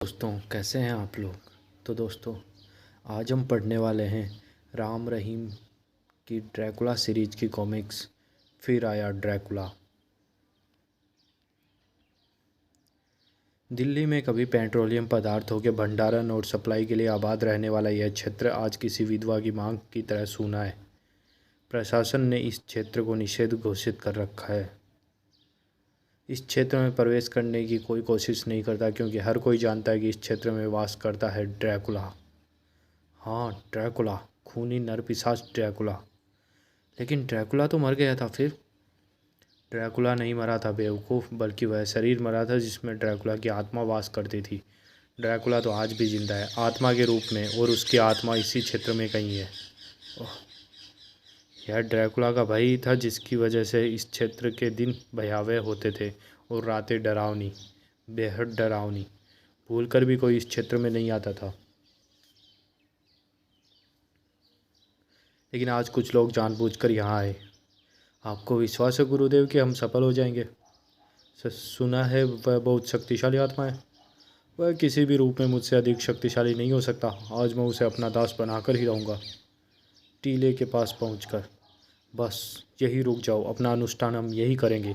दोस्तों, कैसे हैं आप लोग। तो दोस्तों, आज हम पढ़ने वाले हैं राम रहीम की ड्रैकुला सीरीज की कॉमिक्स फिर आया ड्रैकुला। दिल्ली में कभी पेट्रोलियम पदार्थों के भंडारण और सप्लाई के लिए आबाद रहने वाला यह क्षेत्र आज किसी विधवा की मांग की तरह सूना है। प्रशासन ने इस क्षेत्र को निषेध घोषित कर रखा है। इस क्षेत्र में प्रवेश करने की कोई कोशिश नहीं करता, क्योंकि हर कोई जानता है कि इस क्षेत्र में वास करता है ड्रैकुला। हाँ, ड्रैकुला, खूनी नरपिशाच ड्रैकुला। लेकिन ड्रैकुला तो मर गया था। फिर ड्रैकुला नहीं मरा था बेवकूफ़, बल्कि वह शरीर मरा था जिसमें ड्रैकुला की आत्मा वास करती थी। ड्रैकुला तो आज भी जिंदा है, आत्मा के रूप में, और उसकी आत्मा इसी क्षेत्र में कहीं है। ओह, यह ड्रैकुला का भाई था, जिसकी वजह से इस क्षेत्र के दिन भयावह होते थे और रातें डरावनी, बेहद डरावनी। भूलकर भी कोई इस क्षेत्र में नहीं आता था। लेकिन आज कुछ लोग जानबूझकर यहाँ आए। आपको विश्वास है गुरुदेव कि हम सफल हो जाएंगे। सुना है वह बहुत शक्तिशाली आत्मा है। वह किसी भी रूप में मुझसे अधिक शक्तिशाली नहीं हो सकता। आज मैं उसे अपना दास बनाकर ही रहूँगा। टीले के पास पहुँचकर, बस यही रुक जाओ, अपना अनुष्ठान हम यही करेंगे।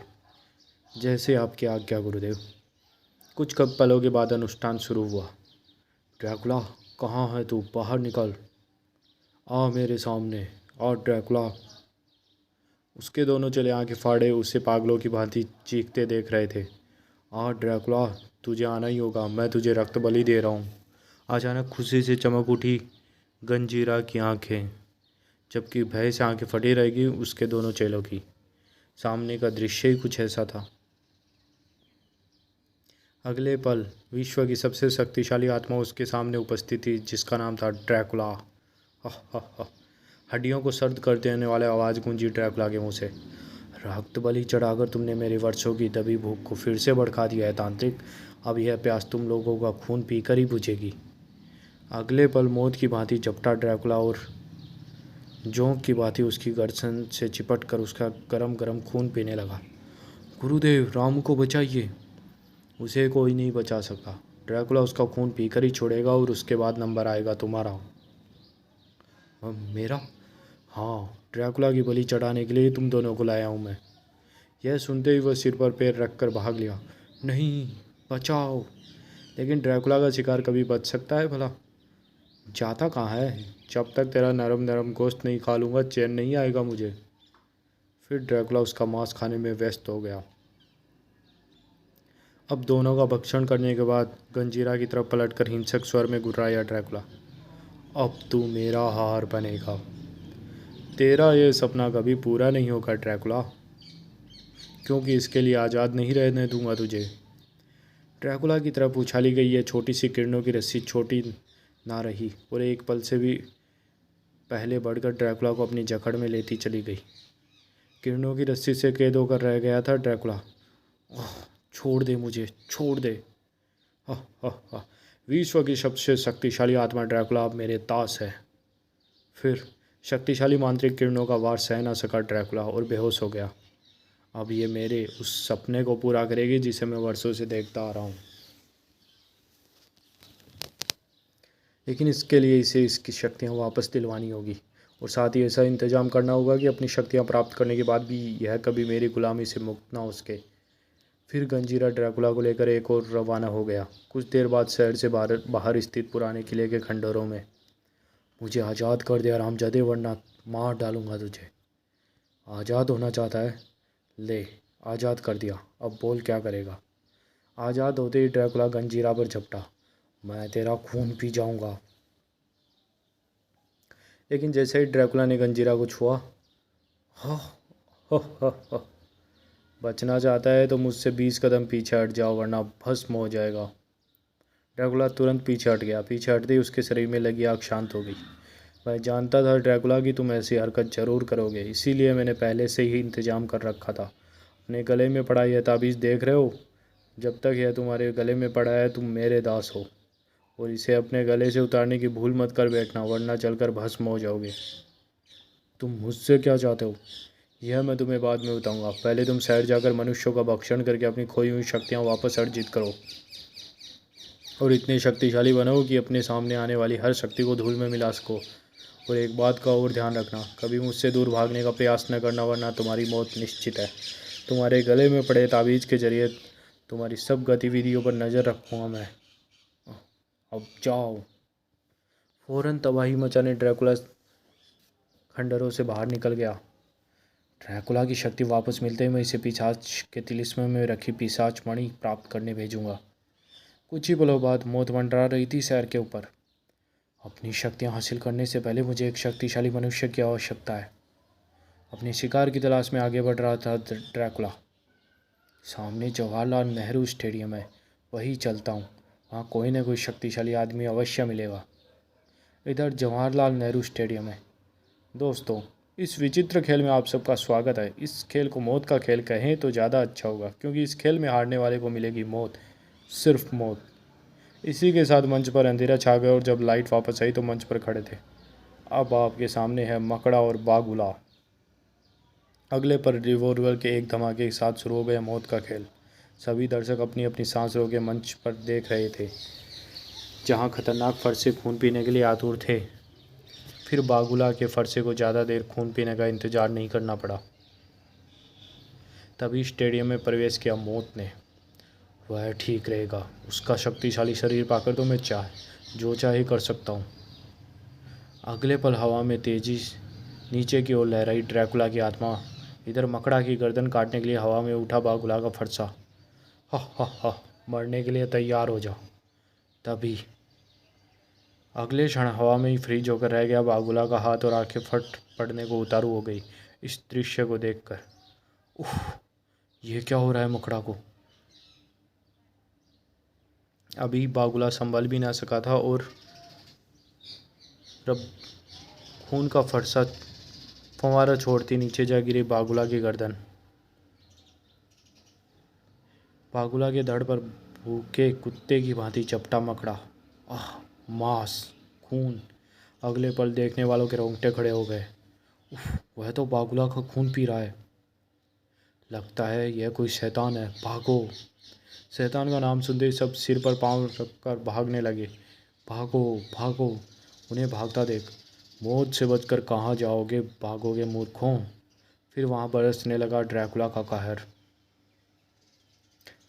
जैसे आपकी आज्ञा गुरुदेव। कुछ कब पलों के बाद अनुष्ठान शुरू हुआ। ड्रैकुला, कहाँ है तू? बाहर निकल, आ मेरे सामने, आ ड्रैकुला। उसके दोनों चेले आंखें फाड़े उसे पागलों की भांति चीखते देख रहे थे। ड्रैकुला, तुझे आना ही होगा, मैं तुझे रक्त बलि दे रहा हूँ। अचानक खुशी से चमक उठी गंजीरा की आंखें, जबकि भय से आंखें फटी रहेगी उसके दोनों चेलों की। सामने का दृश्य ही कुछ ऐसा था। अगले पल विश्व की सबसे शक्तिशाली आत्मा उसके सामने उपस्थित थी, जिसका नाम था ड्रैकुला। हड्डियों को सर्द कर देने वाले आवाज़ गूंजी ड्रैकुला के मुंह से। रक्त बलि चढ़ाकर तुमने मेरे वर्षों की दबी भूख को फिर से भड़का दिया है तांत्रिक। अब यह प्यास तुम लोगों का खून पीकर ही बुझेगी। अगले पल मौत की भांति झपटा ड्रैकुला और जोंक की भांति उसकी गर्दन से चिपट कर उसका गरम गरम खून पीने लगा। गुरुदेव, राम को बचाइए। उसे कोई नहीं बचा सकता। ड्रैकुला उसका खून पीकर ही छोड़ेगा, और उसके बाद नंबर आएगा तुम्हारा। मेरा? हाँ, ड्रैकुला की बलि चढ़ाने के लिए तुम दोनों को लाया हूँ मैं। यह सुनते ही वह सिर पर पैर रखकर भाग लिया। नहीं, बचाओ। लेकिन ड्रैकुला का शिकार कभी बच सकता है भला? जाता कहाँ है? जब तक तेरा नरम नरम गोश्त नहीं खा लूँगा चैन नहीं आएगा मुझे। फिर ड्रैकुला उसका मांस खाने में व्यस्त हो गया। अब दोनों का भक्षण करने के बाद गंजीरा की तरफ पलटकर हिंसक स्वर में गुर्राया ड्रैकुला। अब तू मेरा हार बनेगा। तेरा ये सपना कभी पूरा नहीं होगा ड्रैकुला, क्योंकि इसके लिए आज़ाद नहीं रहने दूंगा तुझे। ड्रैकुला की तरफ उछाली गई ये छोटी सी किरणों की रस्सी छोटी ना रही, और एक पल से भी पहले बढ़कर ड्रैकुला को अपनी जकड़ में लेती चली गई। किरणों की रस्सी से कैद होकर रह गया था ड्रैकुला। छोड़ दे मुझे, छोड़ दे। विश्व की सबसे शक्तिशाली आत्मा ड्रैकुला अब मेरे दास है। फिर शक्तिशाली मांत्रिक किरणों का वार सह न सका ड्रैकुला और बेहोश हो गया। अब ये मेरे उस सपने को पूरा करेगी जिसे मैं वर्षों से देखता आ रहा हूँ। लेकिन इसके लिए इसे इसकी शक्तियाँ वापस दिलवानी होगी, और साथ ही ऐसा इंतजाम करना होगा कि अपनी शक्तियाँ प्राप्त करने के बाद भी यह कभी मेरी गुलामी से मुक्त ना हो सके। फिर गंजीरा ड्रैकुला को लेकर एक और रवाना हो गया। कुछ देर बाद शहर से बाहर स्थित पुराने किले के खंडहरों में। मुझे आज़ाद कर दे हरामजादे, वरना मार डालूंगा तुझे। आज़ाद होना चाहता है? ले, आज़ाद कर दिया, अब बोल क्या करेगा। आज़ाद होते ही ड्रैकुला गंजीरा पर झपटा। मैं तेरा खून पी जाऊंगा। लेकिन जैसे ही ड्रैकुला ने गंजीरा को छुआ, हा हा हा हा, बचना चाहता है तो मुझसे 20 कदम पीछे हट जाओ, वरना भस्म हो जाएगा। ड्रैकुला तुरंत पीछे हट गया। पीछे हटते ही उसके शरीर में लगी आग शांत हो गई। मैं जानता था ड्रैकुला कि तुम ऐसी हरकत जरूर करोगे, इसीलिए मैंने पहले से ही इंतजाम कर रखा था। अपने गले में पड़ा यह ताबीज़ देख रहे हो? जब तक यह तुम्हारे गले में पड़ा है तुम मेरे दास हो, और इसे अपने गले से उतारने की भूल मत कर बैठना, वरना चलकर भस्म हो जाओगे। तुम मुझसे क्या चाहते हो यह मैं तुम्हें बाद में बताऊंगा। पहले तुम शहर जाकर मनुष्यों का भक्षण करके अपनी खोई हुई शक्तियाँ वापस अर्जित करो। और इतने शक्तिशाली बनो कि अपने सामने आने वाली हर शक्ति को धूल में मिला सको। और एक बात का और ध्यान रखना, कभी मुझसे दूर भागने का प्रयास न करना, वरना तुम्हारी मौत निश्चित है। तुम्हारे गले में पड़े ताबीज़ के जरिए तुम्हारी सब गतिविधियों पर नज़र रखूँगा मैं। अब जाओ। फौरन तबाही मचाने ड्रैकुला खंडहरों से बाहर निकल गया। ड्रैकुला की शक्ति वापस मिलते ही मैं इसे पिशाच के तिलिस्म में रखी पिशाच मणि प्राप्त करने भेजूंगा। कुछ ही पलों बाद मौत मंडरा रही थी शहर के ऊपर। अपनी शक्तियाँ हासिल करने से पहले मुझे एक शक्तिशाली मनुष्य की आवश्यकता है। अपने शिकार की तलाश में आगे बढ़ रहा था ड्रैकुला। सामने जवाहरलाल नेहरू स्टेडियम है, वही चलता हूँ। वहाँ कोई न कोई शक्तिशाली आदमी अवश्य मिलेगा। इधर जवाहरलाल नेहरू स्टेडियम है। दोस्तों, इस विचित्र खेल में आप सबका स्वागत है। इस खेल को मौत का खेल कहें तो ज़्यादा अच्छा होगा, क्योंकि इस खेल में हारने वाले को मिलेगी मौत, सिर्फ मौत। इसी के साथ मंच पर अंधेरा छा गया और जब लाइट वापस आई तो मंच पर खड़े थे। अब आपके सामने है मकड़ा और बागुला। अगले पर रिवॉल्वर के एक धमाके के साथ शुरू हो गया मौत का खेल। सभी दर्शक अपनी अपनी सांस रोके मंच पर देख रहे थे, जहां खतरनाक फरसे खून पीने के लिए आतुर थे। फिर बागुला के फरसे को ज़्यादा देर खून पीने का इंतज़ार नहीं करना पड़ा। तभी स्टेडियम में प्रवेश किया मौत ने। वह ठीक रहेगा, उसका शक्तिशाली शरीर पाकर तो मैं जो चाहे कर सकता हूँ। अगले पल हवा में तेजी नीचे की ओर लहराई ड्रैकुला की आत्मा। इधर मकड़ा की गर्दन काटने के लिए हवा में उठा बागुला का फरसा। हा हा हा, मरने के लिए तैयार हो जा। तभी अगले क्षण हवा में ही फ्रीज होकर रह गया बागुला का हाथ और आंखें फट पड़ने को उतारू हो गई। इस दृश्य को देखकर उफ, ये क्या हो रहा है मकड़ा को। अभी बागुला संभल भी ना सका था और रब खून का फरसा फंवारा छोड़ती नीचे जा गिरी बागुला की गर्दन। बागुला के धड़ पर भूखे कुत्ते की भांति चपटा मकड़ा। आह, मांस, खून। अगले पल देखने वालों के रोंगटे खड़े हो गए। उफ, वह तो बागुला का खून पी रहा है। लगता है यह कोई शैतान है। भागो। शैतान का नाम सुनते ही सब सिर पर पांव रखकर भागने लगे। भागो भागो, उन्हें भागता देख। मौत से बचकर कहाँ जाओगे, भागोगे मूर्खों। फिर वहाँ बरसने लगा ड्रैकुला का कहर।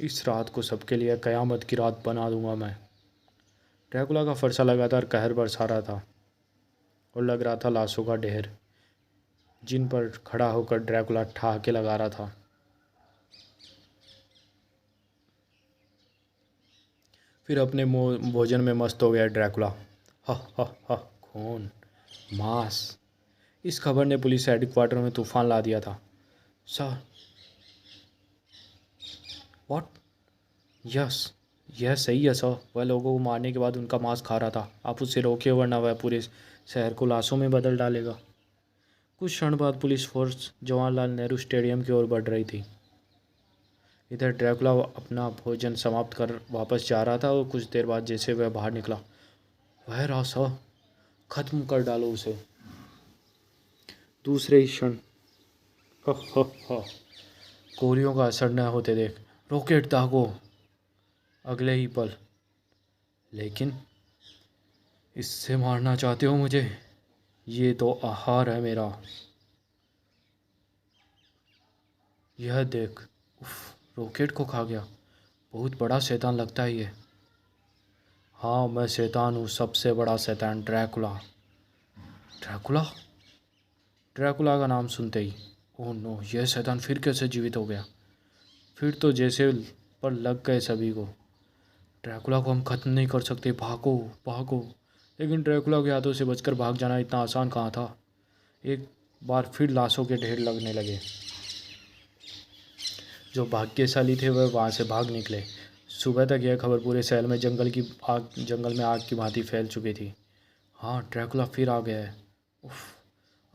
इस रात को सबके लिए कयामत की रात बना दूंगा मैं। ड्रैकुला का फरसा लगातार कहर बरसा रहा था और लग रहा था लाशों का ढेर, जिन पर खड़ा होकर ड्रैकुला ठहाके लगा रहा था। फिर अपने भोजन में मस्त हो गया ड्रैकुला। हा हा हा, खून, मांस। इस खबर ने पुलिस हेडक्वार्टर में तूफान ला दिया था। Sir, what? यस, यह सही है सर। वह लोगों को मारने के बाद उनका मांस खा रहा था। आप उसे रोकिए, वरना वह पूरे शहर को लाशों में बदल डालेगा। कुछ क्षण बाद police force Jawaharlal Nehru stadium की ओर बढ़ रही थी। इधर ड्रैकुला अपना भोजन समाप्त कर वापस जा रहा था और कुछ देर बाद जैसे वह बाहर निकला, वह रहा सर, खत्म कर डालो उसे। दूसरे ही क्षण गोलियों का असर न होते देख रॉकेट दागो। अगले ही पल, लेकिन इससे मारना चाहते हो मुझे? ये तो आहार है मेरा। यह देख। उफ, रॉकेट को खा गया। बहुत बड़ा शैतान लगता है ये। हाँ, मैं शैतान हूँ, सबसे बड़ा शैतान, ड्रैकुला। ड्रैकुला? ड्रैकुला का नाम सुनते ही, ओह नो, यह शैतान फिर कैसे जीवित हो गया? फिर तो जैसे पर लग गए सभी को। ड्रैकुला को हम खत्म नहीं कर सकते, भागो भागो। लेकिन ड्रैकुला के हाथों से बचकर भाग जाना इतना आसान कहाँ था। एक बार फिर लाशों के ढेर लगने लगे। जो भाग्यशाली थे वह वहाँ से भाग निकले। सुबह तक यह खबर पूरे शहर में जंगल में आग की भांति फैल चुकी थी। हाँ, ड्रैकुला फिर आ गया है। उफ,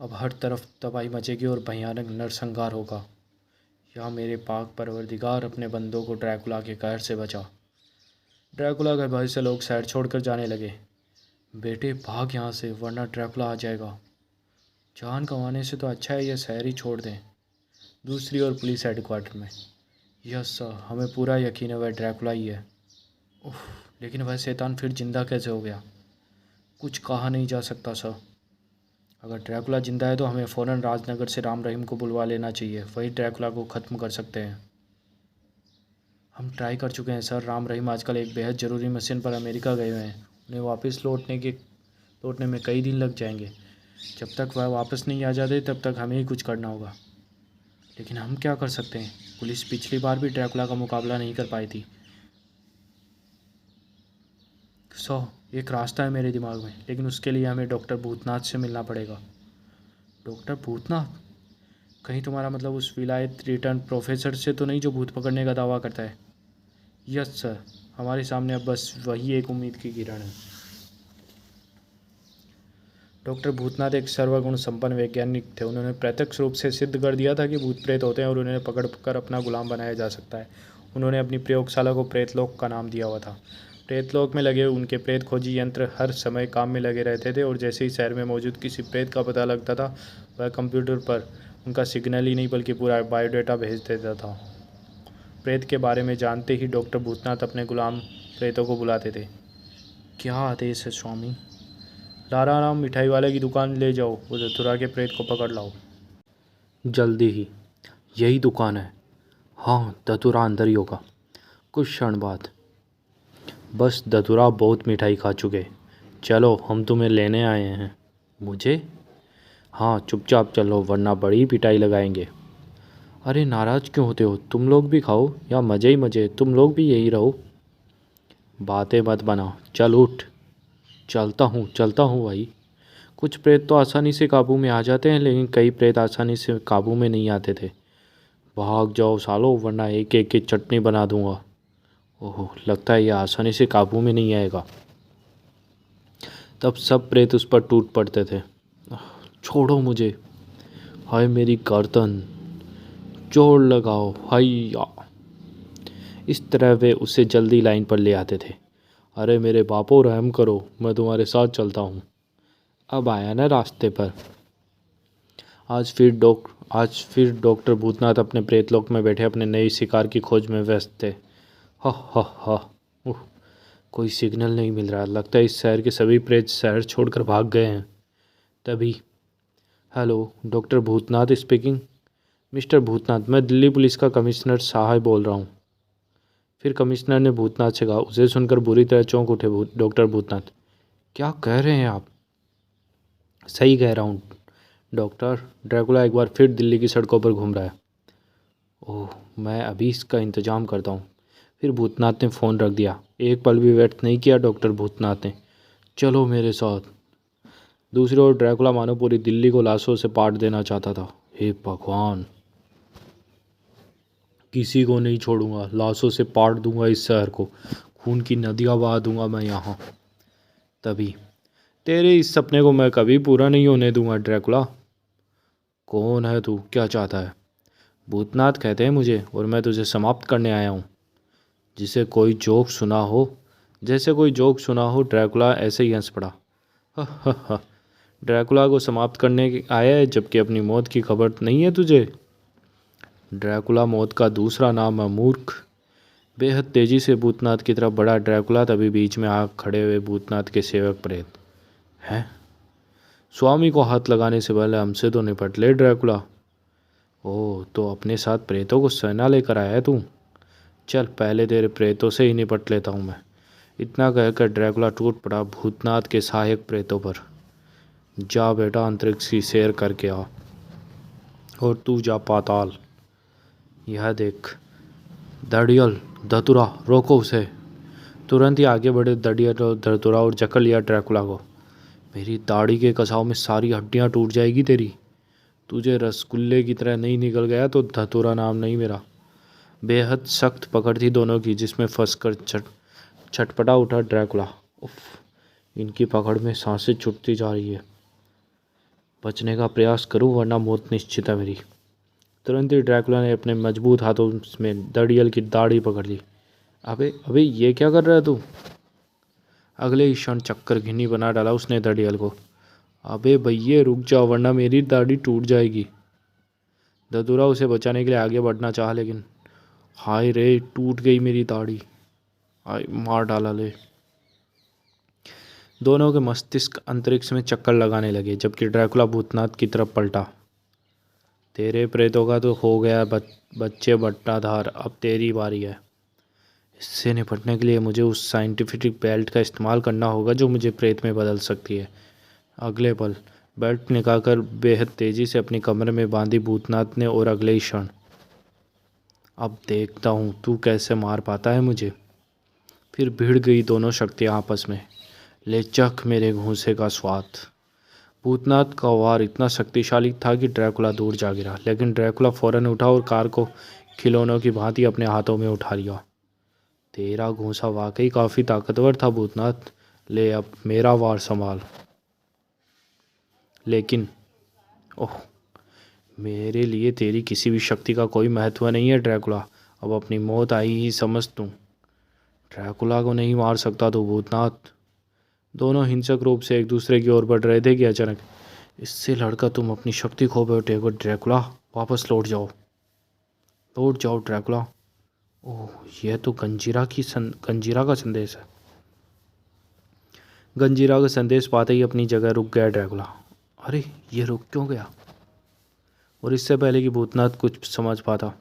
अब हर तरफ तबाही मचेगी और भयानक नरसंहार होगा। या मेरे पाक परवरदिगार, अपने बंदों को ड्रैकुला के कहर से बचा। ड्रैकुला के भय से लोग शहर छोड़कर जाने लगे। बेटे भाग यहाँ से, वरना ड्रैकुला आ जाएगा। जान गंवाने से तो अच्छा है यह शहर ही छोड़ दें। दूसरी ओर पुलिस हेडक्वार्टर में, यस सर, हमें पूरा यकीन है वह ड्रैकुला ही है। उफ, लेकिन वह शैतान फिर जिंदा कैसे हो गया? कुछ कहा नहीं जा सकता सर। अगर ड्रैकुला जिंदा है तो हमें फ़ौरन राजनगर से राम रहीम को बुलवा लेना चाहिए, वही ड्रैकुला को ख़त्म कर सकते हैं। हम ट्राई कर चुके हैं सर। राम रहीम आजकल एक बेहद ज़रूरी मिशन पर अमेरिका गए हुए हैं। उन्हें वापस लौटने में कई दिन लग जाएंगे। जब तक वह वापस नहीं आ जाते तब तक हमें ही कुछ करना होगा। लेकिन हम क्या कर सकते हैं? पुलिस पिछली बार भी ड्रैकुला का मुकाबला नहीं कर पाई थी। एक रास्ता है मेरे दिमाग में, लेकिन उसके लिए हमें डॉक्टर भूतनाथ से मिलना पड़ेगा। डॉक्टर भूतनाथ? कहीं तुम्हारा मतलब उस विलायत रिटर्न प्रोफेसर से तो नहीं जो भूत पकड़ने का दावा करता है? यस सर, हमारे सामने अब बस वही एक उम्मीद की किरण है। डॉक्टर भूतनाथ एक सर्वगुण संपन्न वैज्ञानिक थे। उन्होंने प्रत्यक्ष रूप से सिद्ध कर दिया था कि भूत प्रेत होते हैं और उन्हें पकड़ कर अपना गुलाम बनाया जा सकता है। उन्होंने अपनी प्रयोगशाला को प्रेतलोक का नाम दिया हुआ था। प्रेतलोक में लगे उनके प्रेत खोजी यंत्र हर समय काम में लगे रहते थे और जैसे ही शहर में मौजूद किसी प्रेत का पता लगता था, वह कंप्यूटर पर उनका सिग्नल ही नहीं बल्कि पूरा बायोडाटा भेज देता था। प्रेत के बारे में जानते ही डॉक्टर भूतनाथ अपने गुलाम प्रेतों को बुलाते थे। क्या आदेश है स्वामी? लाराराम मिठाई वाले की दुकान ले जाओ, उधर धतुरा के प्रेत को पकड़ लाओ। जल्दी ही। यही दुकान है। हाँ, धतुरा अंदर ही होगा। कुछ क्षण बाद। बस धतुरा बहुत मिठाई खा चुके। चलो, हम तुम्हें लेने आए हैं। मुझे? हाँ, चुपचाप चलो वरना बड़ी पिटाई लगाएंगे। अरे नाराज़ क्यों होते हो? तुम लोग भी खाओ, या मज़े ही मज़े, तुम लोग भी यही रहो। बातें मत बनाओ, चल उठ। चलता हूँ भाई। कुछ प्रेत तो आसानी से काबू में आ जाते हैं, लेकिन कई प्रेत आसानी से काबू में नहीं आते थे। भाग जाओ सालो, वरना एक एक की चटनी बना दूंगा। ओह, लगता है यह आसानी से काबू में नहीं आएगा। तब सब प्रेत उस पर टूट पड़ते थे। छोड़ो मुझे। हाय मेरी गर्दन, जोर लगाओ, हाय। इस तरह वे उसे जल्दी लाइन पर ले आते थे। अरे मेरे बापो, रहम करो, मैं तुम्हारे साथ चलता हूँ। अब आया ना रास्ते पर। आज फिर डॉक्टर भूतनाथ अपने प्रेतलोक में बैठे अपने नई शिकार की खोज में व्यस्त थे। हा। कोई सिग्नल नहीं मिल रहा। लगता है इस शहर के सभी प्रेत शहर छोड़कर भाग गए हैं। तभी, hello, doctor Bhootnath speaking. Mister Bhootnath, मैं दिल्ली पुलिस का कमिश्नर साहब बोल रहा हूँ। फिर कमिश्नर ने भूतनाथ से कहा। उसे सुनकर बुरी तरह चौंक उठे डॉक्टर भूतनाथ। क्या कह रहे हैं आप? सही कह रहा हूँ डॉक्टर, ड्रैकुला एक बार फिर दिल्ली की सड़कों पर घूम रहा है। ओह, मैं अभी इसका इंतज़ाम करता हूँ। फिर भूतनाथ ने फ़ोन रख दिया। एक पल भी व्यर्थ नहीं किया डॉक्टर भूतनाथ ने। चलो मेरे साथ। दूसरी ओर ड्रैकुला मानो पूरी दिल्ली को लाशों से पाट देना चाहता था। हे भगवान, किसी को नहीं छोड़ूंगा, लाशों से पाट दूंगा इस शहर को, खून की नदियाँ बहा दूंगा मैं यहाँ। तभी, तेरे इस सपने को मैं कभी पूरा नहीं होने दूंगा ड्रैकुला। कौन है तू? क्या चाहता है? भूतनाथ कहते हैं मुझे, और मैं तुझे समाप्त करने आया हूँ। जैसे कोई जोक सुना हो। ड्रैकुला ऐसे ही हंस पड़ा। हा। ड्रैकुला को समाप्त करने आया है, जबकि अपनी मौत की खबर नहीं है तुझे? ड्रैकुला मौत का दूसरा नाम है मूर्ख। बेहद तेजी से भूतनाथ की तरफ बढ़ा ड्रैकुला। तभी बीच में आ खड़े हुए भूतनाथ के सेवक प्रेत। हैं? स्वामी को हाथ लगाने से पहले हमसे तो निपट ले ड्रैकुला। ओह, तो अपने साथ प्रेतों को सेना लेकर आया है तू? चल, पहले तेरे प्रेतों से ही निपट लेता हूँ मैं। इतना कहकर ड्रैकुला टूट पड़ा भूतनाथ के सहायक प्रेतों पर। जा बेटा, अंतरिक्ष की सैर करके आ, और तू जा पाताल। यह देख दड़ियल, धतुरा, रोको उसे। तुरंत ही आगे बढ़े दड़ियल और धतुरा और जकड़ लिया ड्रैकुला को। मेरी दाढ़ी के कसाव में सारी हड्डियाँ टूट जाएगी तेरी। तुझे रसगुल्ले की तरह नहीं निकल गया तो धतुरा नाम नहीं मेरा। बेहद सख्त पकड़ थी दोनों की, जिसमें फंसकर छटपटा उठा ड्रैकुला। उफ, इनकी पकड़ में सांसें छूटती जा रही है। बचने का प्रयास करूं वरना मौत निश्चित है मेरी। तुरंत ही ड्रैकुला ने अपने मजबूत हाथों में दड़ियल की दाढ़ी पकड़ ली। अबे ये क्या कर रहा है तू? अगले ही क्षण चक्कर घिन्नी बना डाला उसने दड़ियल को। अबे भैया रुक जाओ, वरना मेरी दाढ़ी टूट जाएगी। धतूरा उसे बचाने के लिए आगे बढ़ना चाहा, लेकिन हाय रे, टूट गई मेरी दाढ़ी। हाय, मार डाला ले। दोनों के मस्तिष्क अंतरिक्ष में चक्कर लगाने लगे, जबकि ड्रैकुला भूतनाथ की तरफ पलटा। तेरे प्रेतों का तो हो गया बच्चे बट्टाधार, अब तेरी बारी है। इससे निपटने के लिए मुझे उस साइंटिफिक बेल्ट का इस्तेमाल करना होगा जो मुझे प्रेत में बदल सकती है। अगले पल बेल्ट निकालकर बेहद तेजी से अपने कमरे में बांधी भूतनाथ ने, और अगले ही क्षण, अब देखता हूँ तू कैसे मार पाता है मुझे। फिर भिड़ गई दोनों शक्तियाँ आपस में। ले चख मेरे घूंसे का स्वाद। भूतनाथ का वार इतना शक्तिशाली था कि ड्रैकुला दूर जा गिरा, लेकिन ड्रैकुला फौरन उठा और कार को खिलौनों की भांति अपने हाथों में उठा लिया। तेरा घूंसा वाकई काफ़ी ताकतवर था भूतनाथ, ले अब मेरा वार संभाल। लेकिन ओह, मेरे लिए तेरी किसी भी शक्ति का कोई महत्व नहीं है ड्रैकुला, अब अपनी मौत आई ही समझ तू। ड्रैकुला को नहीं मार सकता तो भूतनाथ। दोनों हिंसक रूप से एक दूसरे की ओर बढ़ रहे थे कि अचानक, इससे लड़कर तुम अपनी शक्ति खो बैठे हो ड्रैकुला, वापस लौट जाओ ड्रैकुला। ओह, यह तो गंजीरा का संदेश है। गंजीरा का संदेश पाते ही अपनी जगह रुक गया ड्रैकुला। अरे, ये रुक क्यों गया? और इससे पहले कि भूतनाथ कुछ समझ पाता,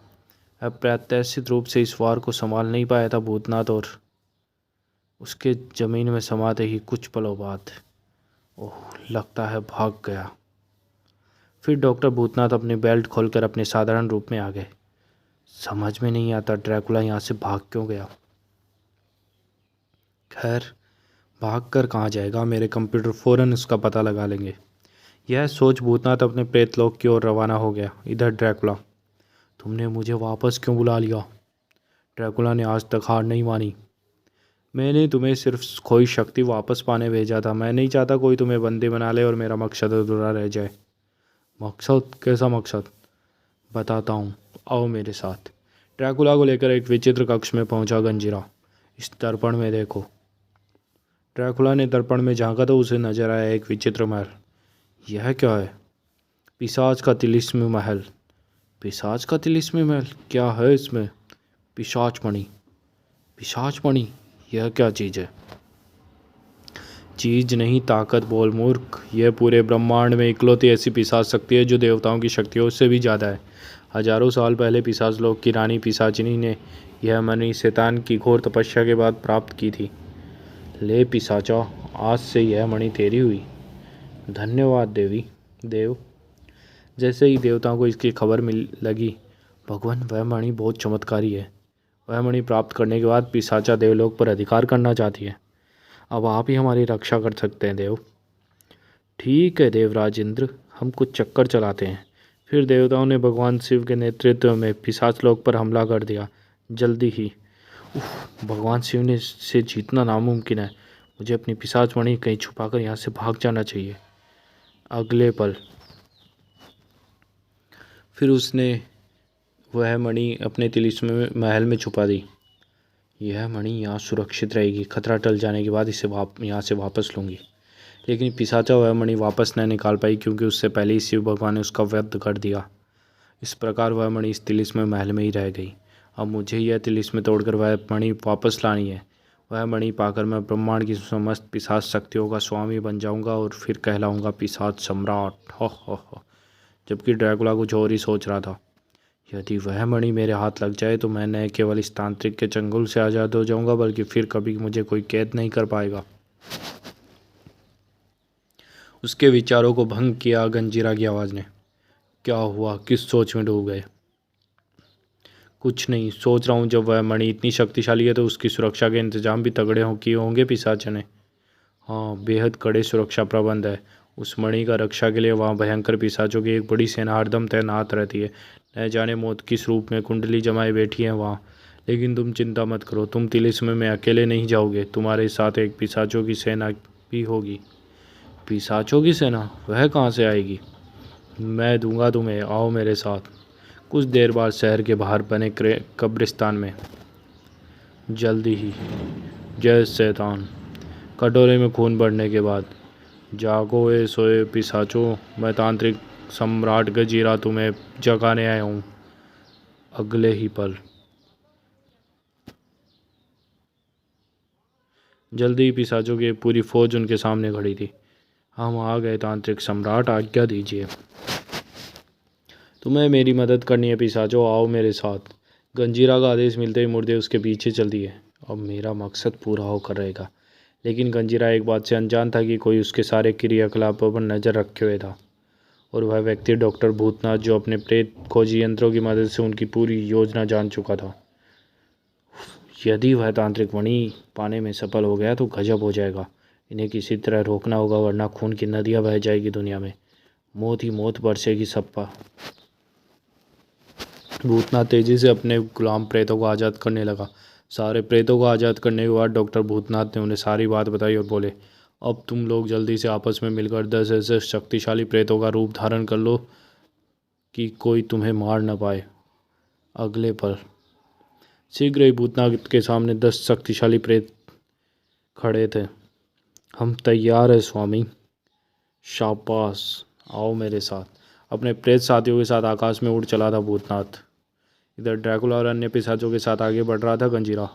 अप्रत्याशित रूप से इस वार को संभाल नहीं पाया था भूतनाथ, और उसके जमीन में समाते ही कुछ पलों बाद, ओह, लगता है भाग गया। फिर डॉक्टर भूतनाथ अपने बेल्ट खोलकर अपने साधारण रूप में आ गए। समझ में नहीं आता ड्रैकुला यहाँ से भाग क्यों गया। खैर, भाग कर कहाँ जाएगा, मेरे कंप्यूटर फ़ौरन उसका पता लगा लेंगे। यह सोच भूतनाथ अपने प्रेतलोक की ओर रवाना हो गया। इधर ड्रैकुला, तुमने मुझे वापस क्यों बुला लिया? ड्रैकुला ने आज तक हार नहीं मानी। मैंने तुम्हें सिर्फ खोई शक्ति वापस पाने भेजा था। मैं नहीं चाहता कोई तुम्हें बंदी बना ले और मेरा मकसद अधूरा रह जाए। मकसद? कैसा मकसद? बताता हूँ, आओ मेरे साथ। ड्रैकुला को लेकर एक विचित्र कक्ष में पहुंचा गंजीरा। इस दर्पण में देखो। ड्रैकुला ने दर्पण में झांका तो उसे नजर आया एक विचित्र महल। यह क्या है? पिशाच का तिलिस्मी महल। पिशाच का तिलिस्मी महल? क्या है इसमें? पिशाच मणि। पिशाच मणि? यह क्या चीज़ है? चीज नहीं, ताकत बोल मूर्ख। यह पूरे ब्रह्मांड में इकलौती ऐसी पिशाच शक्ति है जो देवताओं की शक्तियों से भी ज़्यादा है। हजारों साल पहले पिशाच लोक की रानी पिशाचिनी ने यह मणि शैतान की घोर तपस्या के बाद प्राप्त की थी। ले पिशाचा, आज से यह मणि तेरी हुई। धन्यवाद देव। जैसे ही देवताओं को इसकी खबर मिल लगी, भगवान, वह मणि बहुत चमत्कारी है। वह मणि प्राप्त करने के बाद पिशाचा देवलोक पर अधिकार करना चाहती है। अब आप ही हमारी रक्षा कर सकते हैं देव। ठीक है देवराज इंद्र, हम कुछ चक्कर चलाते हैं। फिर देवताओं ने भगवान शिव के नेतृत्व में पिशाच लोक पर हमला कर दिया। जल्दी ही। भगवान शिव ने से जीतना नामुमकिन है। मुझे अपनी पिशाच मणि कहीं छुपाकर यहाँ से भाग जाना चाहिए। अगले पल फिर उसने वह मणि अपने तिलिस्मी महल में छुपा दी। यह मणि यहाँ सुरक्षित रहेगी। खतरा टल जाने के बाद इसे यहाँ से वापस लूँगी। लेकिन पिशाचा वह मणि वापस न निकाल पाई, क्योंकि उससे पहले ही शिव भगवान ने उसका वध कर दिया। इस प्रकार वह मणि इस तिलिस्मी महल में ही रह गई। अब मुझे यह तिलिस्मी तोड़कर वह मणि वापस लानी है। वह मणि पाकर मैं ब्रह्मांड की समस्त पिशाच शक्तियों का स्वामी बन जाऊंगा और फिर कहलाऊंगा पिशाच सम्राट। हो। जबकि ड्रैकुला कुछ और ही सोच रहा था। यदि वह मणि मेरे हाथ लग जाए तो मैं न केवल इस तांत्रिक के चंगुल से आज़ाद हो जाऊंगा, बल्कि फिर कभी मुझे कोई कैद नहीं कर पाएगा। उसके विचारों को भंग किया गंजीरा की आवाज़ ने। क्या हुआ? किस सोच में डूब गए? कुछ नहीं, सोच रहा हूँ जब वह मणि इतनी शक्तिशाली है तो उसकी सुरक्षा के इंतजाम भी तगड़े किए होंगे पिशाच ने। हाँ, बेहद कड़े सुरक्षा प्रबंध है। उस मणि का रक्षा के लिए वहाँ भयंकर पिशाचों की एक बड़ी सेना हरदम तैनात रहती है। न जाने मौत किस रूप में कुंडली जमाए बैठी है वहाँ। लेकिन तुम चिंता मत करो, तुम तिलिस्मी में अकेले नहीं जाओगे। तुम्हारे साथ एक पिशाचों की सेना भी होगी। पिशाचों की सेना? वह कहाँ से आएगी? मैं दूंगा तुम्हें, आओ मेरे साथ। कुछ देर बाद शहर के बाहर बने कब्रिस्तान में। जल्दी ही। जय शैतान। कटोरे में खून बढ़ने के बाद, जागो ए सोए पिशाचों, मैं तांत्रिक सम्राट गजीरा तुम्हें जगाने आया हूँ। अगले ही पल जल्दी ही पिशाचों की एक पूरी फौज उनके सामने खड़ी थी। हम आ गए तांत्रिक सम्राट, आज्ञा दीजिए। तुम्हें मेरी मदद करनी है पिशाचों, आओ मेरे साथ। गंजीरा का आदेश मिलते ही मुर्दे उसके पीछे चल दिए। अब मेरा मकसद पूरा होकर रहेगा। लेकिन गंजीरा एक बात से अनजान था कि कोई उसके सारे क्रियाकलापों पर नज़र रखे हुए था, और वह व्यक्ति डॉक्टर भूतनाथ, जो अपने प्रेत खोजी यंत्रों की मदद से उनकी पूरी योजना जान चुका था। यदि वह तांत्रिक मणि पाने में सफल हो गया तो गजब हो जाएगा। इन्हें किसी तरह रोकना होगा, वरना खून की नदियां बह जाएगी दुनिया में। मौत ही मौत बरसेगी सब पर। भूतनाथ तेजी से अपने गुलाम प्रेतों को आज़ाद करने लगा। सारे प्रेतों को आज़ाद करने के बाद डॉक्टर भूतनाथ ने उन्हें सारी बात बताई और बोले, अब तुम लोग जल्दी से आपस में मिलकर 10 ऐसे शक्तिशाली प्रेतों का रूप धारण कर लो कि कोई तुम्हें मार न पाए। अगले पल शीघ्र ही भूतनाथ के सामने 10 शक्तिशाली प्रेत खड़े थे। हम तैयार हैं स्वामी। शाबाश, आओ मेरे साथ। अपने प्रेत साथियों के साथ आकाश में उड़ चला था भूतनाथ। इधर ड्रैकुला और अन्य पिशाचों के साथ आगे बढ़ रहा था गंजीरा।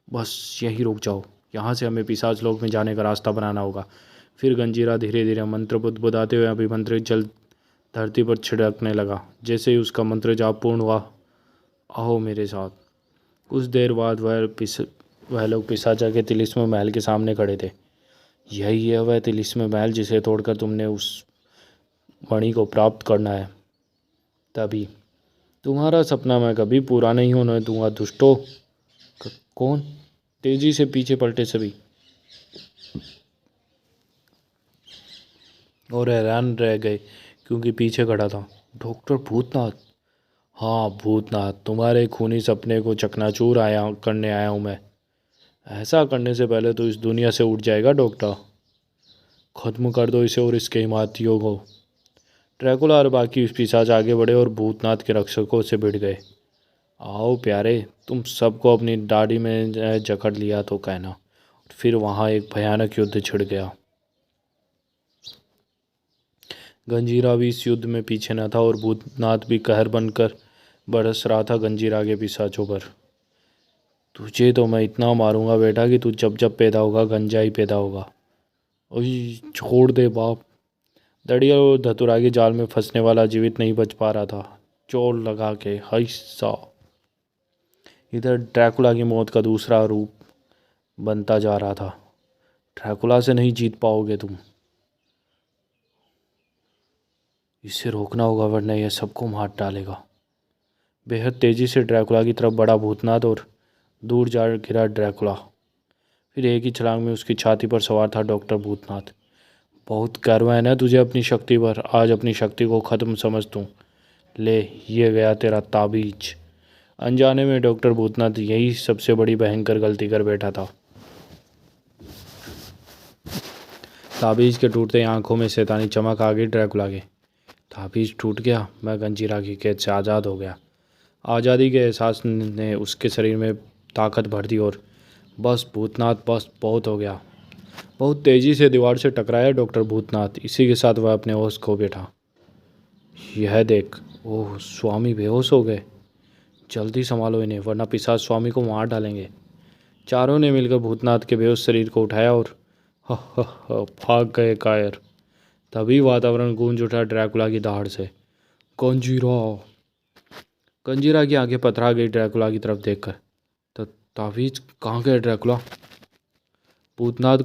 बस यहीं रुक जाओ, यहाँ से हमें पिशाच लोक में जाने का रास्ता बनाना होगा। फिर गंजीरा धीरे धीरे मंत्र बुदबुदाते हुए अभिमंत्रित जल धरती पर छिड़कने लगा। जैसे ही उसका मंत्र जाप पूर्ण हुआ, आओ मेरे साथ। कुछ देर बाद वह लोग पिशाचा के तिलिस्म महल के सामने खड़े थे। यही है वह तिलिस्म महल जिसे तोड़कर तुमने उस मणि को प्राप्त करना है। तभी तुम्हारा सपना मैं कभी पूरा नहीं होने दूंगा दुष्टो। कौन? तेजी से पीछे पलटे सभी और हैरान रह गए, क्योंकि पीछे खड़ा था डॉक्टर भूतनाथ। हाँ भूतनाथ, तुम्हारे खूनी सपने को चकनाचूर करने आया हूँ मैं। ऐसा करने से पहले तो इस दुनिया से उठ जाएगा डॉक्टर। खत्म कर दो इसे और इसके हिमायतियों को। ड्रैकुला और बाकी पिशाच आगे बढ़े और भूतनाथ के रक्षकों से भिड़ गए। आओ प्यारे, तुम सबको अपनी दाढ़ी में जकड़ लिया तो कहना। फिर वहाँ एक भयानक युद्ध छिड़ गया। गंजीरा भी इस युद्ध में पीछे न था और भूतनाथ भी कहर बनकर बरस रहा था गंजीरा के पिशाचों पर। तुझे तो मैं इतना मारूंगा बेटा कि तू जब जब पैदा होगा गंजा ही पैदा होगा। ओई छोड़ दे बाप। दड़िया और धतुरा के जाल में फंसने वाला जीवित नहीं बच पा रहा था, चोट लगा के हिस्सा। इधर ड्रैकुला की मौत का दूसरा रूप बनता जा रहा था। ड्रैकुला से नहीं जीत पाओगे तुम। इसे रोकना होगा, वरना यह सबको मार डालेगा। बेहद तेजी से ड्रैकुला की तरफ बढ़ा भूतनाथ और दूर जा गिरा ड्रैकुला। फिर एक ही छलांग में उसकी छाती पर सवार था डॉक्टर भूतनाथ। बहुत गर्व है ना तुझे अपनी शक्ति पर। आज अपनी शक्ति को ख़त्म समझ तू। ले, ये गया तेरा ताबीज। अनजाने में डॉक्टर भूतनाथ यही सबसे बड़ी भयंकर गलती कर बैठा था। ताबीज के टूटते ही आंखों में शैतानी चमक आ गई ड्रैकुला के। ताबीज टूट गया, मैं गंजीरा की कैद से आज़ाद हो गया। आज़ादी के एहसास ने उसके शरीर में ताकत भर दी और बस भूतनाथ, बस बहुत हो गया। बहुत तेज़ी से दीवार से टकराया डॉक्टर भूतनाथ। इसी के साथ वह अपने होश खो बैठा। यह देख, ओह स्वामी बेहोश हो गए। जल्दी संभालो इन्हें, वरना पिशाच स्वामी को मार डालेंगे। चारों ने मिलकर भूतनाथ के बेहोश शरीर को उठाया और भाग गए कायर। तभी वातावरण गूंज उठा ड्रैकुला की दहाड़ से। गंजीरा। गंजीरा की आंखें पथरा गई ड्रैकुला की तरफ देखकर। ताबीज कहाँ गए ड्रैकुला? भूतनाथ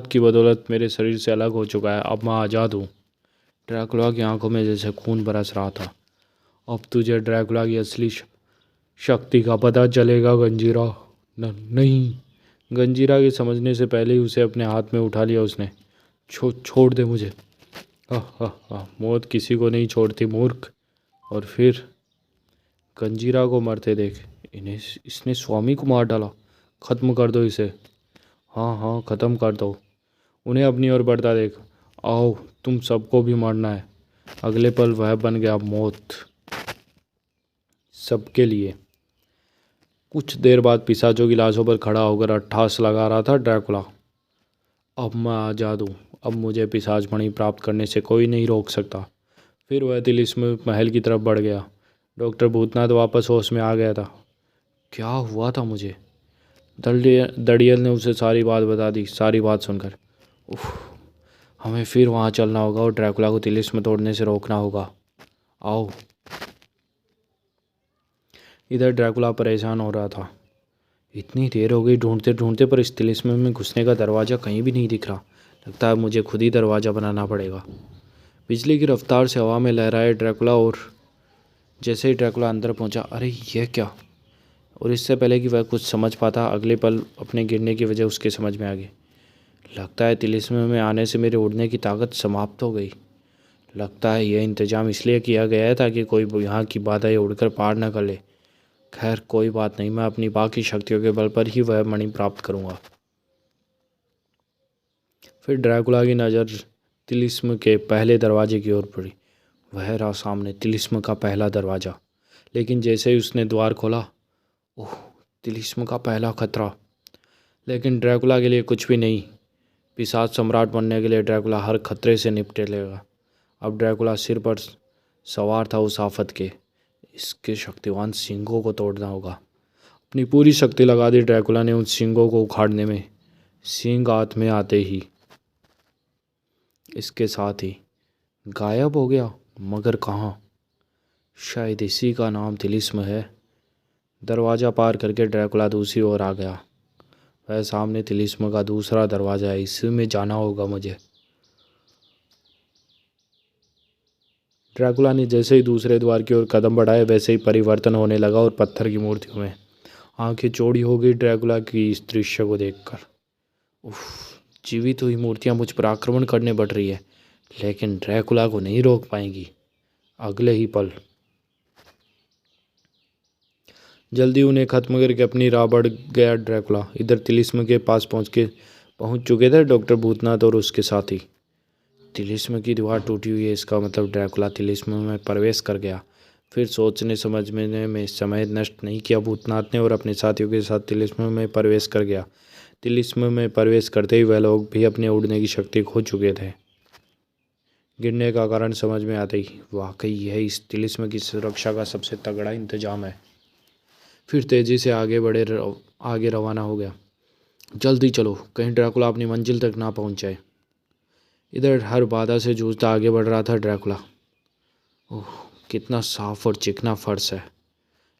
की बदौलत मेरे शरीर से अलग हो चुका है, अब मैं आज़ाद हूँ। ड्रैकुला की आंखों में जैसे खून बरस रहा था। अब तुझे ड्रैकुला की असली शक्ति का पता चलेगा गंजीरा। नहीं। गंजीरा के समझने से पहले ही उसे अपने हाथ में उठा लिया उसने। छोड़ दे मुझे। मौत किसी को नहीं छोड़ती मूर्ख। और फिर गंजीरा को मरते देख इसने स्वामी को मार डाला। ख़त्म कर दो इसे। हाँ, ख़त्म कर दो। उन्हें अपनी ओर बढ़ता देख। आओ, तुम सबको भी मरना है। अगले पल वह बन गया मौत सबके लिए। कुछ देर बाद पिशाचों की लाशों पर खड़ा होकर अट्ठास लगा रहा था ड्रैकुला। अब मैं आज़ाद हूँ। अब मुझे पिशाच मणि प्राप्त करने से कोई नहीं रोक सकता। फिर वह तिलिस्म महल की तरफ बढ़ गया। डॉक्टर भूतनाथ वापस होश में आ गया था। क्या हुआ था मुझे? दड़ियल ने उसे सारी बात बता दी। सारी बात सुनकर उफ, हमें फिर वहाँ चलना होगा और ड्रैकुला को तिलिस्म तोड़ने से रोकना होगा। आओ। इधर ड्रैकुला परेशान हो रहा था। इतनी देर हो गई ढूंढते ढूंढते, पर इस तिलिस्म में घुसने का दरवाज़ा कहीं भी नहीं दिख रहा। लगता है मुझे खुद ही दरवाज़ा बनाना पड़ेगा। बिजली की रफ्तार से हवा में लहराए ड्रैकुला, और जैसे ही ड्रैकुला अंदर पहुंचा, अरे यह क्या! और इससे पहले कि वह कुछ समझ पाता, अगले पल अपने गिरने की वजह उसके समझ में आ गई। लगता है तिलिस्म में आने से मेरे उड़ने की ताकत समाप्त हो गई। लगता है यह इंतजाम इसलिए किया गया है ताकि कोई यहाँ की बाधाएं उड़कर पार न कर ले। खैर कोई बात नहीं, मैं अपनी बाकी शक्तियों के बल पर ही वह मणि प्राप्त करूँगा। फिर ड्रैकुला की नज़र तिलिस्म के पहले दरवाजे की ओर पड़ी। वह रहा सामने तिलिस्म का पहला दरवाज़ा। लेकिन जैसे ही उसने द्वार खोला, ओह, तिलिस्म का पहला खतरा। लेकिन ड्रैकुला के लिए कुछ भी नहीं। पिशाच सम्राट बनने के लिए ड्रैकुला हर खतरे से निपटे लेगा। अब ड्रैकुला सिर पर सवार था उस आफत के। इसके शक्तिवान सींगों को तोड़ना होगा। अपनी पूरी शक्ति लगा दी ड्रैकुला ने उन सींगों को उखाड़ने में। सींग हाथ में आते ही इसके साथ ही गायब हो गया। मगर कहाँ? शायद इसी का नाम तिलिस्म है। दरवाज़ा पार करके ड्रैकुला दूसरी ओर आ गया। वह सामने तिलिस्म का दूसरा दरवाज़ा है, इसी में जाना होगा मुझे। ड्रैकुला ने जैसे ही दूसरे द्वार की ओर कदम बढ़ाए, वैसे ही परिवर्तन होने लगा और पत्थर की मूर्तियों में आंखें चौड़ी हो गई ड्रैकुला की इस दृश्य को देखकर। उफ, जीवित हुई मूर्तियां मुझ पर आक्रमण करने बढ़ रही है, लेकिन ड्रैकुला को नहीं रोक पाएंगी। अगले ही पल जल्दी उन्हें खत्म करके अपनी राह बढ़ गया ड्रैकुला। इधर तिलिस्म के पास पहुंच चुके थे डॉक्टर भूतनाथ और उसके साथी। तिलिस्म की दीवार टूटी हुई है, इसका मतलब ड्रैकुला तिलिस्म में प्रवेश कर गया। फिर सोचने समझने में समय नष्ट नहीं किया भूतनाथ ने और अपने साथियों के साथ तिलिस्म में प्रवेश कर गया। तिलिस्म में प्रवेश करते ही वह लोग भी अपने उड़ने की शक्ति खो चुके थे। गिरने का कारण समझ में आते ही वाकई यह इस तिलिस्म की सुरक्षा का सबसे तगड़ा इंतजाम है। फिर तेजी से आगे रवाना हो गया। जल्दी चलो, कहीं ड्रैकुला अपनी मंजिल तक ना पहुंच जाए। इधर हर बाधा से जूझता आगे बढ़ रहा था ड्रैकुला। ओह, कितना साफ और चिकना फर्श है।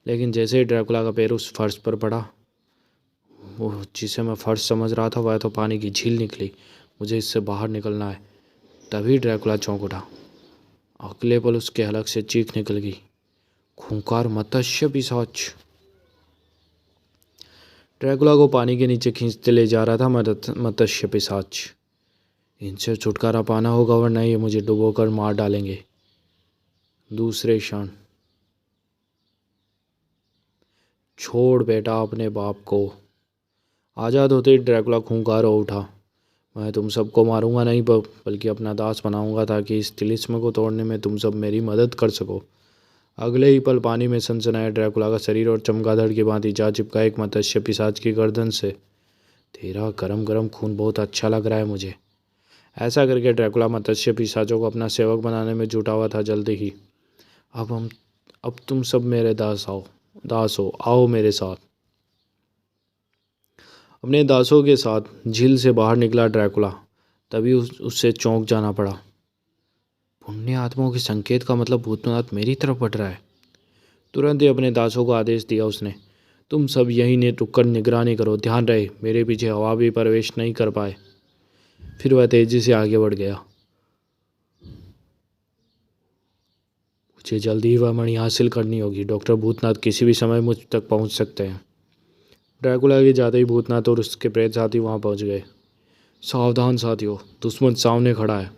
लेकिन जैसे ही ड्रैकुला का पैर उस फर्श पर पड़ा, वो जिसे मैं फर्श समझ रहा था वह तो पानी की झील निकली। मुझे इससे बाहर निकलना है। तभी ड्रैकुला चौंक उठा। अगले पल उसके हलक से चीख निकल गई, खूंखार मत्स्य पिशाच। ड्रैकुला को पानी के नीचे खींचते ले जा रहा था मत्स्य पिशाच। इनसे छुटकारा पाना होगा, वरना ये मुझे डुबोकर मार डालेंगे। दूसरे क्षण, छोड़ बेटा अपने बाप को। आज़ाद होते ही ड्रैकुला खूंखार हो उठा। मैं तुम सबको मारूंगा नहीं, बल्कि अपना दास बनाऊंगा, ताकि इस तिलिस्म को तोड़ने में तुम सब मेरी मदद कर सको। अगले ही पल पानी में सनसनाया ड्रैकुला का शरीर और चमगादड़ की भांति जा चिपका एक मत्स्य पिशाच की गर्दन से। तेरा गरम गरम खून बहुत अच्छा लग रहा है मुझे। ऐसा करके ड्रैकुला मत्स्य पिशाचों को अपना सेवक बनाने में जुटा हुआ था। जल्दी ही अब तुम सब मेरे दास हो, आओ मेरे साथ। अपने दासों के साथ झील से बाहर निकला ड्रैकुला। तभी उससे चौंक जाना पड़ा। पुण्य आत्माओं के संकेत का मतलब भूतनाथ मेरी तरफ बढ़ रहा है। तुरंत ही अपने दासों को आदेश दिया उसने, तुम सब यहीं ने रुककर निगरानी करो। ध्यान रहे मेरे पीछे हवा भी प्रवेश नहीं कर पाए। फिर वह तेजी से आगे बढ़ गया। मुझे जल्दी ही वह मणि हासिल करनी होगी। डॉक्टर भूतनाथ किसी भी समय मुझ तक पहुंच सकते हैं। ड्रैकुला के जाते ही भूतनाथ और उसके प्रेत साथी वहां पहुंच गए। सावधान साथियों, दुश्मन सामने खड़ा है।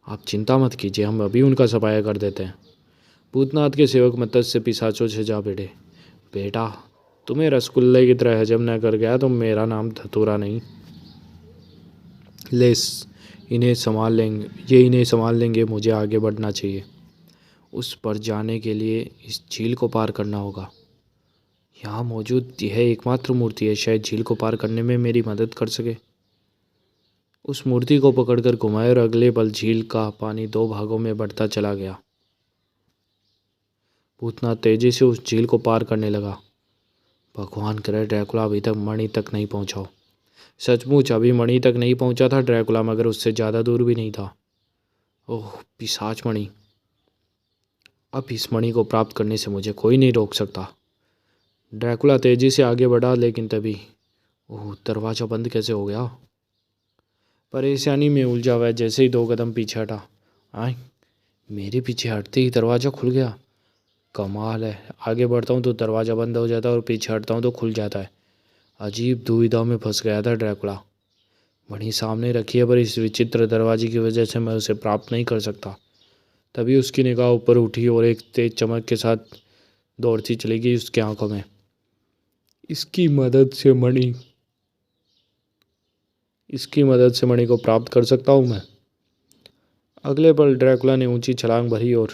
आप चिंता मत कीजिए, हम अभी उनका सफाया कर देते हैं। भूतनाथ के सेवक मत्स्य पिशाचों से जा भिड़े। बेटा, तुम्हें रसगुल्ले की तरह हजम न कर गया तो मेरा नाम धतूरा नहीं। इन्हें संभाल लेंगे। मुझे आगे बढ़ना चाहिए। उस पर जाने के लिए इस झील को पार करना होगा। यहाँ मौजूद यह एकमात्र मूर्ति है, शायद झील को पार करने में मेरी मदद कर सके। उस मूर्ति को पकड़कर घुमाए और अगले पल झील का पानी दो भागों में बढ़ता चला गया। भूतनाथ तेजी से उस झील को पार करने लगा। भगवान करे ड्रैकुला अभी तक मणि तक नहीं पहुंचा हो। सचमुच अभी मणि तक नहीं पहुंचा था ड्रैकुला, मगर उससे ज़्यादा दूर भी नहीं था। ओह पिशाच मणि, अब इस मणि को प्राप्त करने से मुझे कोई नहीं रोक सकता। ड्रैकुला तेजी से आगे बढ़ा, लेकिन तभी ओह दरवाज़ा बंद कैसे हो गया। परेशानी में उलझा हुआ जैसे ही 2 कदम पीछे हटा, आए मेरे पीछे हटते ही दरवाज़ा खुल गया। कमाल है, आगे बढ़ता हूँ तो दरवाज़ा बंद हो जाता है और पीछे हटता हूँ तो खुल जाता है। अजीब दुविधा में फंस गया था ड्रैकुला। मणि सामने रखी है, पर इस विचित्र दरवाजे की वजह से मैं उसे प्राप्त नहीं कर सकता। तभी उसकी निगाह ऊपर उठी और एक तेज चमक के साथ दौड़ती चली गई उसकी आंखों में। इसकी मदद से मणि को प्राप्त कर सकता हूँ मैं। अगले पल ड्रैकुला ने ऊंची छलांग भरी और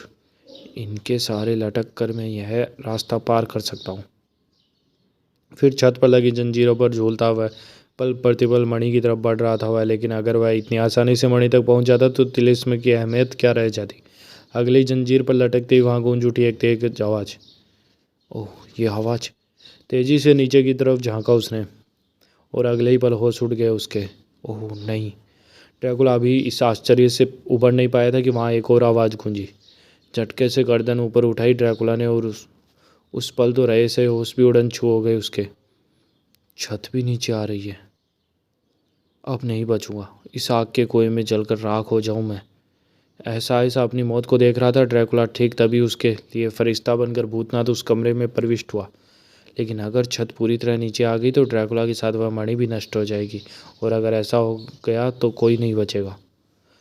इनके सहारे लटक कर मैं यह रास्ता पार कर सकता हूँ। फिर छत पर लगी जंजीरों पर झूलता हुआ पल प्रतिपल मणि की तरफ बढ़ रहा था वह, लेकिन अगर वह इतनी आसानी से मणि तक पहुंच जाता तो तिलिस्म की अहमियत क्या रह जाती। अगली जंजीर पर लटकते ही वहां गूंज उठी एक तेज आवाज़। ओह ये आवाज़! तेजी से नीचे की तरफ झांका उसने और अगले ही पल होश उड़ गए उसके। ओह नहीं, ड्रैकुला अभी इस आश्चर्य से उबर नहीं पाया था कि वहाँ एक और आवाज़ गूंजी। झटके से गर्दन ऊपर उठाई ड्रैकुला ने और उस पल तो रहे से होश भी उड़न छू हो गए उसके। छत भी नीचे आ रही है। अब नहीं बचूंगा, इस आग के कुएं में जलकर राख हो जाऊं मैं। ऐसा अपनी मौत को देख रहा था ड्रैकुला। ठीक तभी उसके लिए फरिश्ता बनकर भूतनाथ उस कमरे में प्रविष्ट हुआ। लेकिन अगर छत पूरी तरह नीचे आ गई तो ड्रैकुला के साथ वह मणि भी नष्ट हो जाएगी, और अगर ऐसा हो गया तो कोई नहीं बचेगा।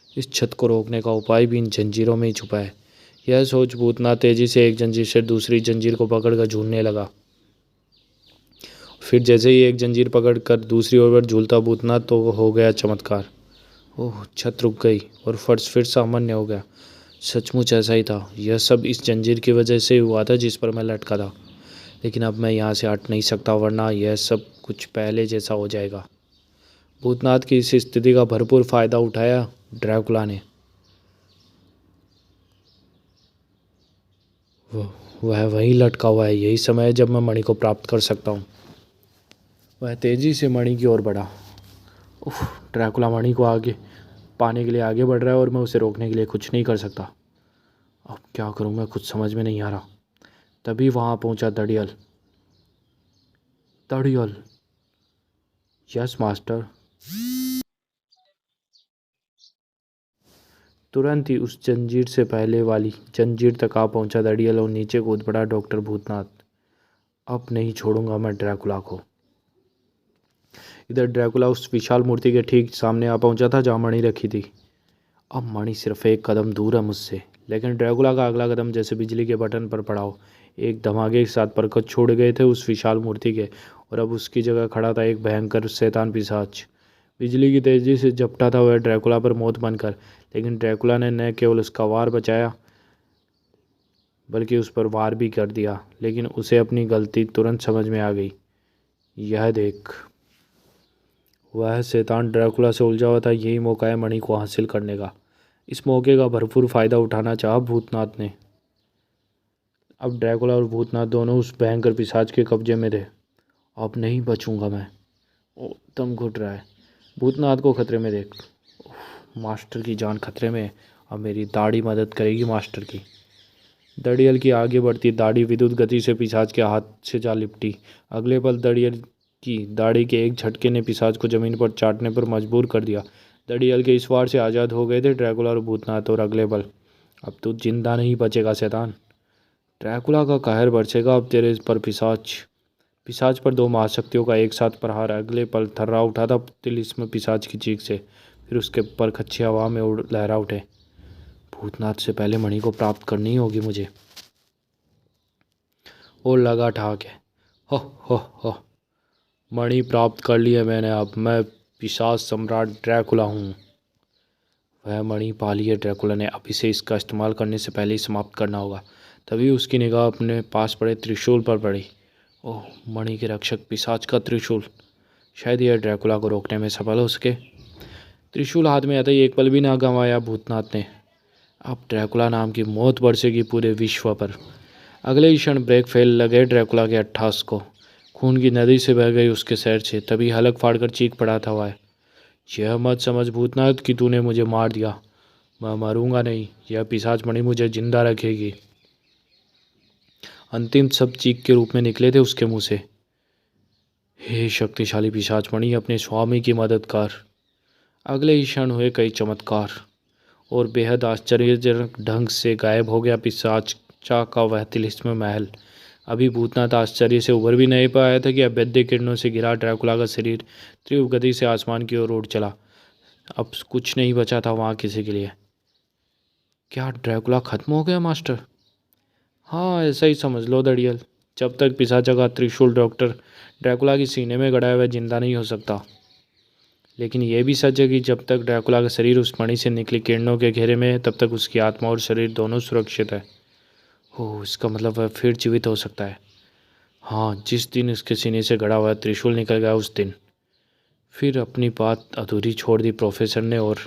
इस छत को रोकने का उपाय भी इन जंजीरों में ही छुपा है। यह सोच भूतनाथ तेजी से एक जंजीर से दूसरी जंजीर को पकड़कर झूलने लगा। फिर जैसे ही एक जंजीर पकड़कर दूसरी ओर पर झूलता भूतनाथ तो हो गया चमत्कार। ओह छत रुक गई और फर्श फिर सामान्य हो गया। सचमुच ऐसा ही था, यह सब इस जंजीर की वजह से हुआ था जिस पर मैं लटका था। लेकिन अब मैं यहाँ से हट नहीं सकता, वरना यह सब कुछ पहले जैसा हो जाएगा। भूतनाथ की इस स्थिति का भरपूर फायदा उठाया ड्रैकुला ने। वह वहीं लटका हुआ है, यही समय है जब मैं मणि को प्राप्त कर सकता हूँ। वह तेजी से मणि की ओर बढ़ा। उफ, ड्रैकुला मणि को आगे पाने के लिए आगे बढ़ रहा है और मैं उसे रोकने के लिए कुछ नहीं कर सकता। अब क्या करूँ मैं कुछ समझ में नहीं आ रहा। तभी वहाँ पहुँचा दड़ियल। दड़ियल, यस मास्टर। तुरंत ही उस जंजीर से पहले वाली जंजीर तक आ पहुँचा दड़ियल और नीचे कूद पड़ा डॉक्टर भूतनाथ। अब नहीं छोड़ूंगा मैं ड्रैकुला को। इधर ड्रैकुला उस विशाल मूर्ति के ठीक सामने आ पहुंचा था जहां मणि रखी थी। अब मणि सिर्फ एक कदम दूर है मुझसे, लेकिन ड्रैकुला का अगला कदम जैसे बिजली के बटन पर पड़ा हो। एक धमाके के साथ परखच छोड़ गए थे उस विशाल मूर्ति के, और अब उसकी जगह खड़ा था एक भयंकर शैतान पिशाच। बिजली की तेजी से झपटा था वह ड्रैकुला पर मौत बनकर, लेकिन ड्रैकुला ने न केवल उसका वार बचाया बल्कि उस पर वार भी कर दिया। लेकिन उसे अपनी गलती तुरंत समझ में आ गई। यह देख, वह शैतान ड्रैकुला से उलझा हुआ था। यही मौका है मणि को हासिल करने का। इस मौके का भरपूर फायदा उठाना चाहा भूतनाथ ने। अब ड्रैकुला और भूतनाथ दोनों उस भयंकर पिशाच के कब्जे में थे। अब नहीं बचूंगा मैं। ओ दम घुट रहा है। भूतनाथ को खतरे में देख। मास्टर की जान खतरे में। अब मेरी दाढ़ी मदद करेगी मास्टर की। दड़ियल की आगे बढ़ती दाढ़ी विद्युत गति से पिशाच के हाथ से जा लिपटी। अगले पल दड़ियल की दाढ़ी के एक झटके ने पिशाच को जमीन पर चाटने पर मजबूर कर दिया। दड़ियल के इस वार से आज़ाद हो गए थे ड्रैकुला और भूतनाथ, और अगले पल अब तू जिंदा नहीं बचेगा शैतान। ड्रैकुला का कहर बरसेगा अब तेरे पर पिशाच पर 2 महाशक्तियों का एक साथ प्रहार। अगले पल थर्रा उठा था तिलिस्म पिशाच की चीख से। फिर उसके पर खच्ची हवा में उड़ लहरा उठे। भूतनाथ से पहले मणि को प्राप्त करनी होगी मुझे। और लगा ठाक है। हो हो, मणि प्राप्त कर ली है मैंने। अब मैं पिशाच सम्राट ड्रैकुला हूँ। वह मणि पा ली है ड्रैकुला ने। अब इसे इसका इस्तेमाल करने से पहले ही समाप्त करना होगा। तभी उसकी निगाह अपने पास पड़े त्रिशूल पर पड़ी। ओह, मणि के रक्षक पिशाच का त्रिशूल। शायद यह ड्रैकुला को रोकने में सफल हो सके। त्रिशूल हाथ में आते ही एक पल भी ना गंवाया भूतनाथ ने। अब ड्रैकुला नाम की मौत बरसेगी पूरे विश्व पर। अगले ही क्षण ब्रेक फेल लगे ड्रैकुला के 28 को। खून की नदी से बह गई उसके सैर से। तभी हलक फाड़कर चीख पड़ा था वह, यह मत समझ भूतनाथ कि तूने मुझे मार दिया। मैं मरूंगा नहीं, यह पिशाच मणि मुझे जिंदा रखेगी। अंतिम शब्द चीख के रूप में निकले थे उसके मुंह से। हे शक्तिशाली पिशाच मणि, अपने स्वामी की मदद कर। अगले ही क्षण हुए कई चमत्कार और बेहद आश्चर्यजनक ढंग से गायब हो गया पिशाचा का वह तिलिस्म महल। अभी भूतनाथ आश्चर्य से उभर भी नहीं पाया था कि अभेद्य किरणों से घिरा ड्रैकुला का शरीर तीव्र गति से आसमान की ओर उड़ चला। अब कुछ नहीं बचा था वहाँ किसी के लिए। क्या ड्रैकुला खत्म हो गया मास्टर? हाँ, ऐसा ही समझ लो दड़ियल। जब तक पिशाचा का त्रिशूल डॉक्टर ड्रैकुला की सीने में गड़ा है वह जिंदा नहीं हो सकता। लेकिन यह भी सच है कि जब तक ड्रैकुला का शरीर उस मणि से निकली किरणों के घेरे में है तब तक उसकी आत्मा और शरीर दोनों सुरक्षित है। ओह, इसका मतलब वह फिर जीवित हो सकता है। हाँ, जिस दिन उसके सीने से गड़ा हुआ त्रिशूल निकल गया उस दिन। फिर अपनी बात अधूरी छोड़ दी प्रोफेसर ने। और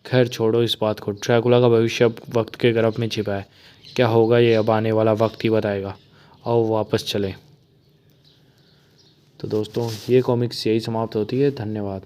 खैर छोड़ो इस बात को, ड्रैकुला का भविष्य अब वक्त के गर्भ में छिपा है। क्या होगा ये अब आने वाला वक्त ही बताएगा। आओ वापस चलें। तो दोस्तों, ये कॉमिक्स यही समाप्त होती है। धन्यवाद।